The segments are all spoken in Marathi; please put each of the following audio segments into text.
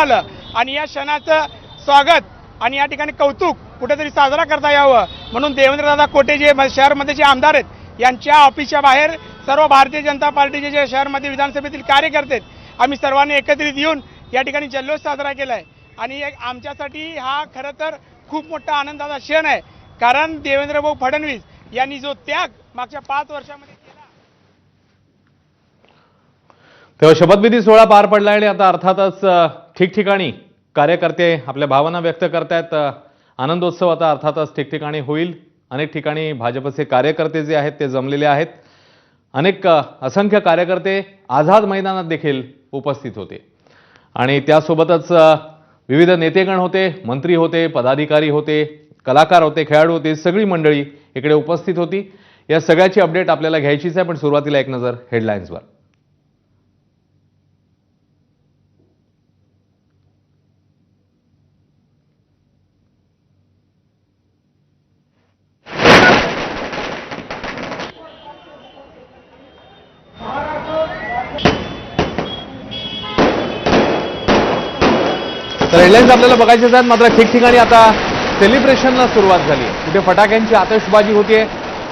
आलं आणि या क्षणाचं स्वागत आणि या ठिकाणी कौतुक कुठेतरी साजरा करता यावं म्हणून देवेंद्रदादा कोटे जे शहरमध्ये जे आमदार आहेत यांच्या ऑफिसच्या बाहेर सर्व भारतीय जनता पार्टीचे जे शहरमध्ये विधानसभेतील कार्यकर्ते आहेत आम्ही सर्वांनी एकत्रित येऊन या ठिकाणी जल्लोष साजरा केला आहे आणि आमच्यासाठी हा खरं तर खूप मोठा आनंदाचा क्षण आहे कारण देवेंद्रभाऊ फडणवीस यांनी जो त्याग मागच्या 5 वर्षामध्ये केला। तेव्हा शपथविधी सोहळा पार पडला आणि आता अर्थातच ठिकठिकाणी कार्यकर्ते आपल्या भावना व्यक्त करतायत। आनंदोत्सव आता अर्थातच ठिकठिकाणी होईल। अनेक ठिकाणी भाजपचे कार्यकर्ते जे आहेत ते जमलेले आहेत। अनेक असंख्य कार्यकर्ते आझाद मैदानात देखील उपस्थित होते आणि त्यासोबतच विविध नेतेगण होते, मंत्री होते, पदाधिकारी होते, कलाकार होते, खेळाडू होते, सगळी मंडळी इकडे उपस्थित होती। या सगळ्याची अपडेट आपल्याला घ्यायचीच आहे पण सुरुवातीला एक नजर हेडलाईन्सवर। तर हेडलाईन्स आपल्याला बघायचे आहेत मात्र ठिकठिकाणी आता सेलिब्रेशनला सुरुवात झाली। कुठे फटाक्यांची आतषबाजी होतीये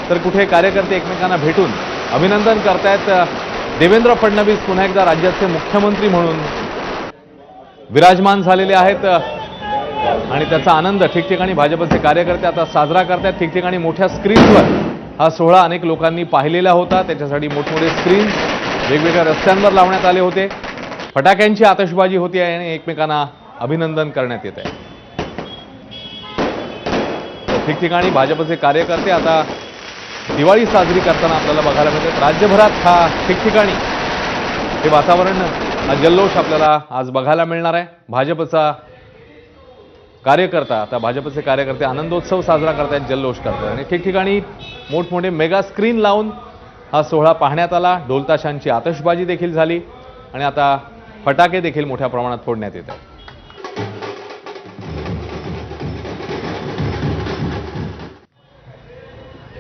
तर कुठे कार्यकर्ते एकमेकांना भेटून अभिनंदन करतायत। देवेंद्र फडणवीस पुन्हा एकदा राज्याचे मुख्यमंत्री म्हणून विराजमान झालेले आहेत आणि त्याचा आनंद ठिकठिकाणी भाजपचे कार्यकर्ते आता साजरा करतायत। ठिकठिकाणी मोठ्या स्क्रीनवर हा सोहळा अनेक लोकांनी पाहिलेला होता। त्याच्यासाठी मोठमोठे स्क्रीन वेगवेगळ्या रस्त्यांवर लावण्यात आले होते। फटाक्यांची आतषबाजी होती आणि एकमेकांना अभिनंदन करण्यात येत आहे। ठिकठिकाणी भाजपचे कार्यकर्ते आता दिवाळी साजरी करताना आपल्याला बघायला मिळतात। राज्यभरात हा ठिकठिकाणी हे वातावरण, हा जल्लोष आपल्याला आज बघायला मिळणार आहे। भाजपचा कार्यकर्ता आता भाजपचे कार्यकर्ते आनंदोत्सव साजरा करतायत, जल्लोष करतायत आणि ठिकठिकाणी मोठमोठे मेगा स्क्रीन लावून हा सोहळा पाहण्यात आला। ढोलताशांची आतषबाजी देखील झाली आणि आता फटाके देखील मोठ्या प्रमाणात फोडण्यात येत आहेत।